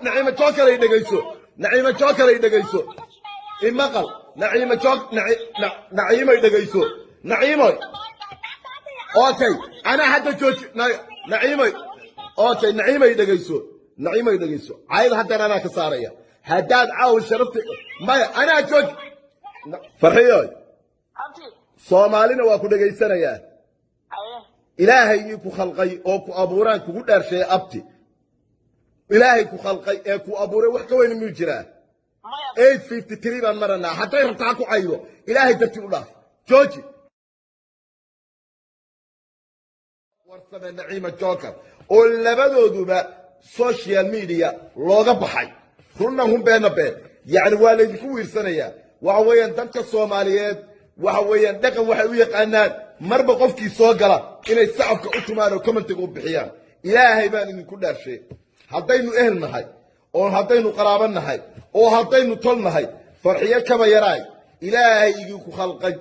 نعيمة جوكر يدقيسو نعيمة جوكر يدقيسو المقل نعيمة يدقيسو نعيمة اوكي انا حتى جوج نعيمة اوكي نعيمة يدقيسو عايز حتى انا كسارية هداد عاوز شرفتي ما انا جوج فرحيوي soomaalina waa ku dhageysanayaa ilaahay ku khalqay oo ku abuuraan kugu dhaarshay abti ilaahay ku khalqay ee ku abuuray wax ka weyn ma jiraa 853 baan marana haday rabtaa ku caydo ilaahay dadkii u dhaaf jooji warsame naciima joker oo labadooduba social media looga baxay runahum been yaani waa la idinku wiirsanayaa waxa weeyaan dadka Soomaaliyeed waxa weeyaan dhaqan waxay u yaqaanaan marba qofkii soo gala inay sacabka u tumaan oo commentiga u bixiyaan ilaahay baan idinku dhaarshay haddaynu ehel nahay oo haddaynu qaraaban nahay oo haddaynu tol nahay farxiyo kaba yaraay ilaahay idinku khalqay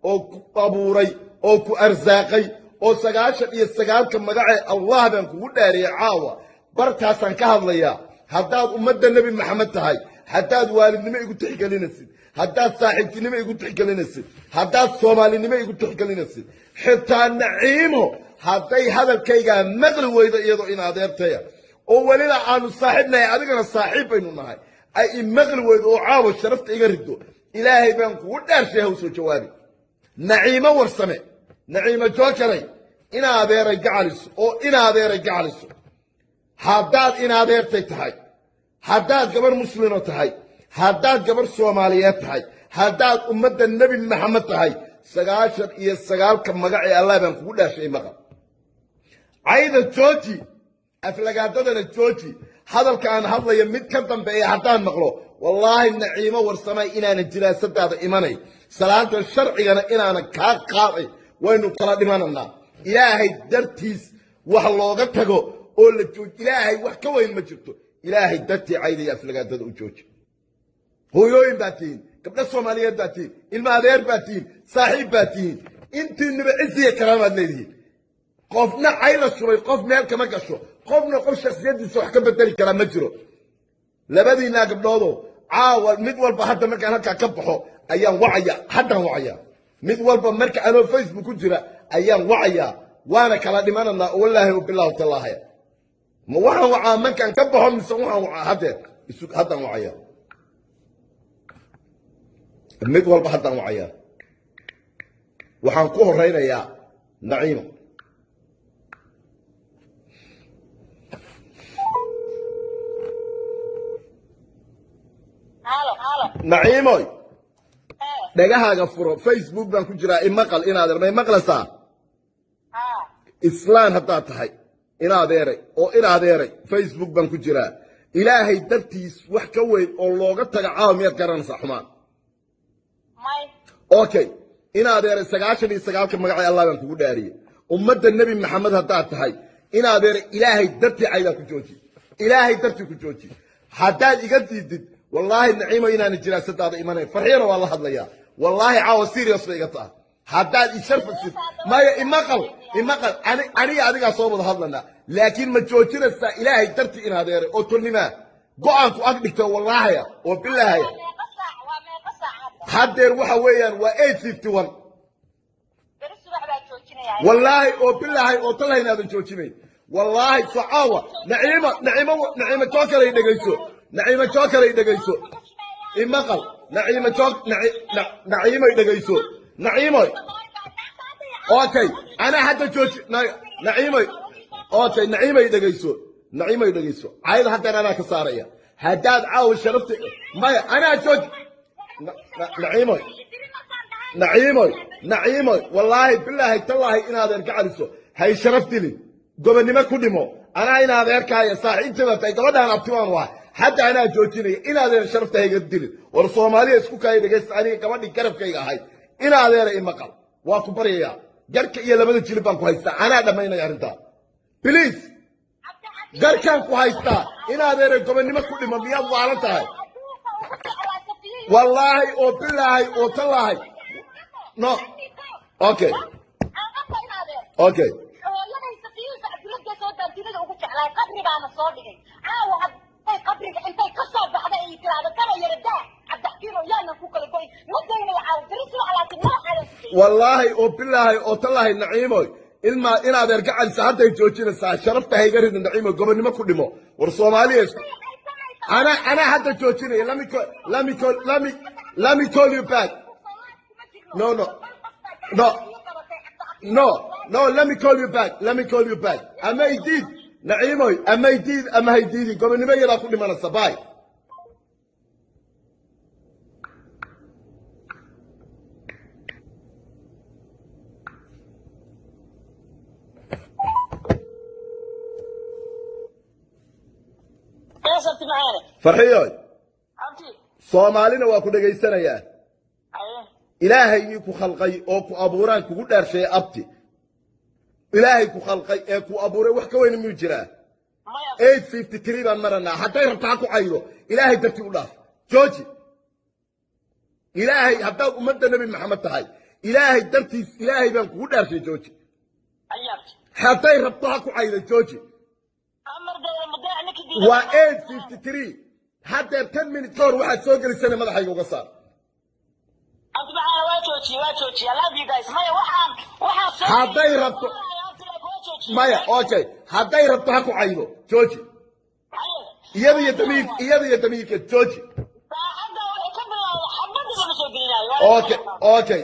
oo ku abuuray oo ku arsaaqay oo 99 ka magaca Allah baan kugu dhaariyay caawa bartaasaan ka hadlayaa haddaad ummadda nabi maxamed tahay haddaad waalidnimo igu tixgelinaysid haddaad saaxiibtinimo igu tixgelinaysid haddaad soomaalinimo igu tixgelinaysid xitaa naciimo hadday hadalkayga maqli weydo iyadoo in adeertaya oo waliba aanu saaxiibnahay adigana saaxiib baynu nahay ay maqli weydo oo caawa sharafta iga rido ilaahay baan kugu dhaarshay haw soo jawaabi naciimo warsame naciimo jookaray in adeeray gacaliso oo in adeeray gacaliso haddaad in adeertay tahay haddaad gabar muslimo tahay haddaad gabar Soomaaliyeed tahay haddaad ummadda nabi maxamed tahay 99 ka magac ee Allah baan kugu dhaashay maqal ayda jooji aflagaadadana jooji hadalka aan hadlayo mid ka dambeeya haddaan maqlo wallahi naciimo warsamay inaana jiraasadaada imanay salaanta sharcigana inaana ka qaaday waynu kala dhimananaa ilaahay dartiis wax looga tago oo la jooji ilaahay wax ka weyn ma jirto ilaahay dartii ayda aflagaadada u jooji hooyooyin baatiin gabdha Soomaaliyeed baatiin ilma adeer baatiin saaxiib baatiin intii nabiciisiga karaamaad leedihiin qofna ayla suray qof meel kama gasho qofna qof shakhsiyadiisa wax ka bedeli kara ma jiro labadiina gabdhoodo caawa mid walba hadda markaan halka ka baxo ayaan wacaya mid walba marka aan Facebook ku jira ayaan wacaya waana kala dhimanana wallahi billahi ta'ala ma waxaan markaan ka baxo mise waxaan haddaan wacaya mid walba haddaan wacaya waxaan ku horeynayaa naciimo naciimoy dhagahaaga furo Facebook baan ku jiraa imaqal inaad may maqlaysaa islaan haddaad tahay inaad eray Facebook baan ku jiraa ilaahay dartiis wax ka weyn oo looga taga caawa miyaad garanaysaa xumaan okay inaad eray 99 ka magaca Allah baan kugu dhaariyay ummadda nabi maxamed haddaad tahay inaad eray ilaahay dartii ayda ku jooji ilaahay dartii ku jooji haddaad iga diidid wallahi naciimo inaan jiraasadaada imanay farxiyana waa la hadlayaa wallahi caawa serious bay iga tahay haddaad isharfasid maya imaqal aniga adigaa soo wada hadlanaa laakiin ma joojinaysaa ilaahay dartii inaad eray oo tolnimaa go'aanku ag dhigto wallahi oo billahi haddeer waxa weeyaan waa 851 wallahi oo billahi oo talayn aadan joojinay wallahi saawa naciimo joker ay dhageyso imaqal naciimo ay dhageyso naciimo okay ana hadda jooji naciimo okay naciimo ay dhageyso ayda hadda ana ka saaraya haddaad caaw sharafti maya ana jooji نعيمة والله بالله تالله إن هذا الكعرسو هاي شرفت لي قبل كل مو أنا إن هذا الكاية صاحب تبى تقعد أنا أبتوان واحد حتى أنا جوتيني إن هذا شرفت هاي قد لي والصومالية سكوك هاي بجس أنا كمان يكرف كي هاي إن هذا المقال واكبرية جرك يلا بدو تجيبان كويسة أنا لما ينا يردا بليز جركان كويسة إن هذا قبل كل مو بيا وعلتها والله او بالله او تالله نو اوكي والله وبالله وطلعي النعيمة إن هذا يرجع لساعته يجوجين ساعة شرفت هاي غير النعيمة قبل ما كلمه ورسوماليش أنا حتى جوجيني let me call you back no let me call you back أما يديد نعيمة أما يديد قبل ما يلا كل ما نصباي فرحيوي soomaalina waa ku dhageysanayaa ilaahay ku khalqay oo ku abuuraan kugu dhaarshay abti ilaahay ku khalqay ee ku abuuray wax ka weyn ma jiraa 853 baan maranaa hadday rabtaa ku caydo ilaahay dartii u dhaaf jooji ilaahay haddaad ummadda nabi maxamed tahay ilaahay dartiis ilaahay baan kugu dhaarshay jooji hadday rabtaa ku caydo jooji waa 853 haddeer 10 minutes kahor waxaad soo gelisana madaxayga uga saar hadday rabto maya okay hadday rabto ha ku caydo jooji iyada iyo damiirkeed jooji okay